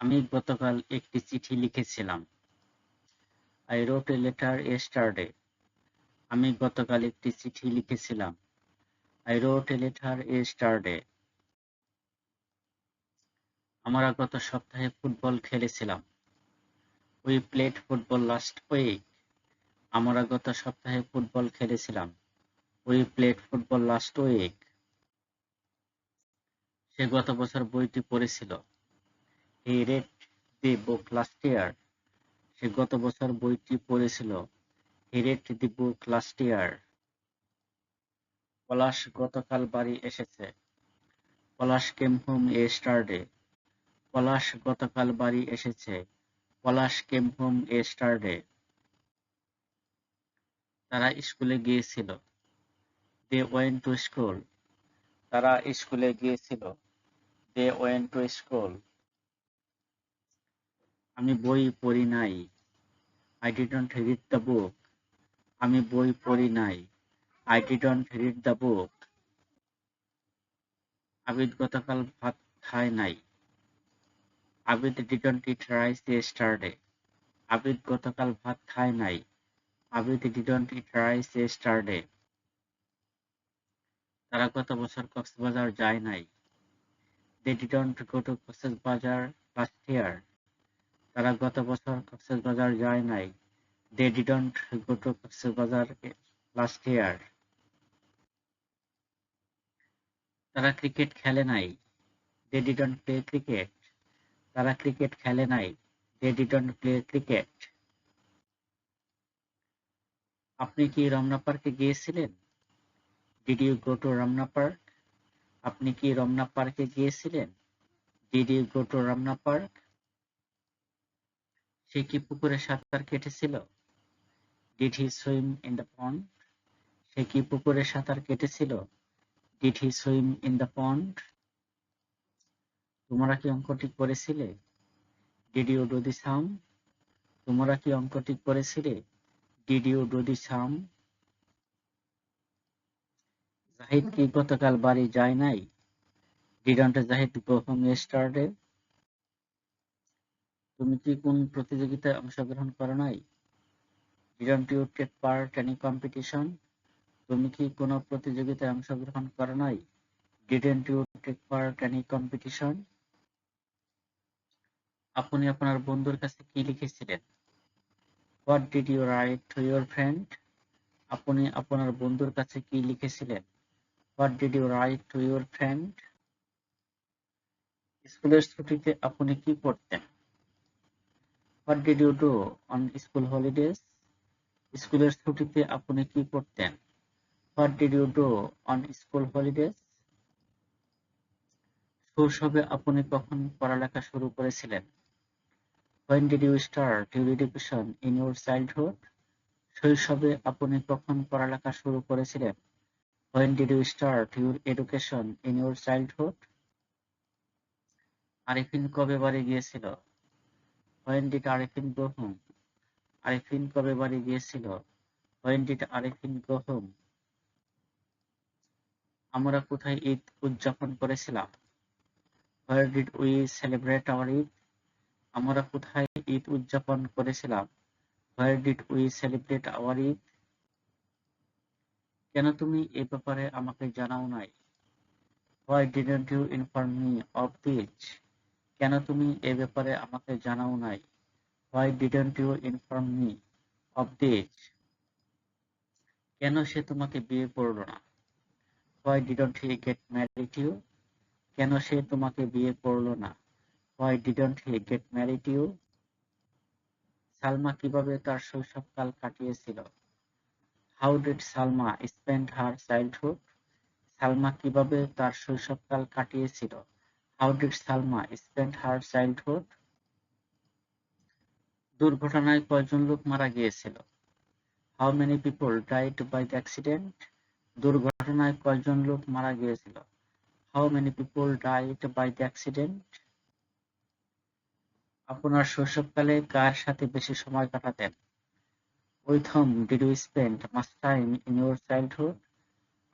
আমি গতকাল একটি চিঠি লিখেছিলাম। I wrote a letter yesterday. আমি গতকাল একটি চিঠি লিখেছিলাম। I wrote a letter yesterday. আমরা গত সপ্তাহে ফুটবল খেলেছিলাম। We played football last week. আমরা গত সপ্তাহে ফুটবল খেলেছিলাম। We played football last week. সে গত বছর বইটি পড়েছিল। He read the book last year. সে গত বছর বইটি পড়েছিল। He read the book last year. পলাশ গতকাল বাড়ি এসেছে। পলাশ came home yesterday. পলাশ গতকাল বাড়ি এসেছে। পলাশ came home yesterday. তারা স্কুলে গিয়েছিল। They went to school. তারা স্কুলে গিয়েছিল। They went to school. আমি বই পড়ি নাই। I didn't read the book. আমি বই পড়ি নাই। I didn't read the book. Abid গতকাল ভাত খায় নাই। Abid didn't eat rice yesterday. Abid গতকাল ভাত খায় নাই। Abid didn't eat rice yesterday. তারা গত বছর কক্সবাজার যায় নাই। They didn't go to Cox's Bazar last year. তারা গত বছর কক্সবাজার যায় নাই। They didn't go to Cox's Bazar last year. তারা ক্রিকেট খেলে নাই। They didn't play cricket. তারা ক্রিকেট খেলে নাই। They didn't play cricket. আপনি কি রমনা পার্কে গিয়েছিলেন? Did you go to Ramna park? আপনি কি রমনা পার্কে গিয়েছিলেন? Did you go to Ramna park? সে কি পুকুরে সাঁতার কেটেছিল? Did he swim in the pond? সে কি পুকুরে সাঁতার কেটেছিল? Did he swim in the pond? তোমরা কি অঙ্কটি করেছিলে? Did you do the sum? তোমরা কি অঙ্কটি করেছিলে? Did you do the sum? Zahid কি গতকাল বাড়ি যায় নাই? Didn't Zahid go home yesterday? তুমি কি কোন প্রতিযোগিতায় অংশগ্রহণ করো নাই? Didn't you take part any competition? তুমি কি কোনো প্রতিযোগিতায় অংশগ্রহণ করো নাই? Didn't you take part any competition? আপনি আপনার বন্ধুর কাছে কি লিখেছিলেন? What did you write to your friend? আপনি আপনার বন্ধুর কাছে কি লিখেছিলেন? What did you write to your friend? স্কুলের ছুটিতে আপনি কি করতেন? What did you do on school holidays? স্কুলের ছুটিতে আপনি কি করতেন? What did you do on school holidays? শৈশবে আপনি কখন পড়ালেখা শুরু করেছিলেন? When did you start your education in your childhood? শৈশবে আপনি কখন পড়ালেখা শুরু করেছিলেন? When did you start your education in your childhood? Arifin কবে বাড়ি গিয়েছিল? When did Arifin go home? Arifin কবে বাড়ি গিয়েছিল? When did Arifin go home? আমরা কোথায় ঈদ উদযাপন করেছিলাম? Where did we celebrate our Eid? আমরা কোথায় ঈদ উদযাপন করেছিলাম? Where did we celebrate our Eid? কেন তুমি এ ব্যাপারে আমাকে জানাও নাই? Why didn't you inform me of this? কেন তুমি এ ব্যাপারে আমাকে জানাও নাই? Why didn't you inform me of this? কেন সে তোমাকে বিয়ে করলো না? Why didn't he get married to you? কেন সে তোমাকে বিয়ে করলো না? Why didn't he get married to you? Salma কিভাবে তার শৈশবকাল কাটিয়েছিল? How did Salma spend her childhood? Salma কিভাবে তার শৈশবকাল কাটিয়েছিল? How did Salma spend her childhood? দুর্ঘটনায় কয়জন লোক মারা গিয়েছিল? How many people died by the accident? দুর্ঘটনায় কয়জন লোক মারা গিয়েছিল? How many people died by the accident? আপনার শৈশবকালে কার সাথে বেশি সময় কাটাতেন? With whom did you spend much time in your childhood?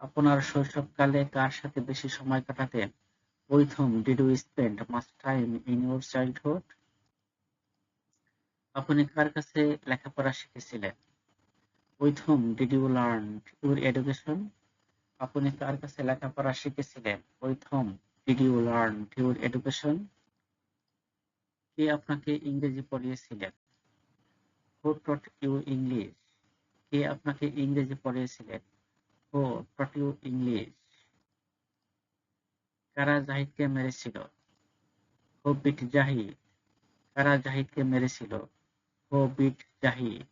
আপনার শৈশবকালে কার সাথে বেশি সময় কাটাতেন? With whom did you spend much time in your childhood? আপনি কার কাছে লেখাপড়া শিখেছিলেন? With whom did you learn your education? আপনি কার কাছে লেখাপড়া শিখেছিলেন? With whom did you learn your education? কে আপনাকে ইংরেজি পড়িয়েছিলেন? Who taught you English? কে আপনাকে ইংরেজি পড়িয়েছিলেন? Who taught you English? কারা জাহিদকে মেরেছিল? Who beat Zahid? কারা জাহিদকে মেরেছিল? Who beat Zahid?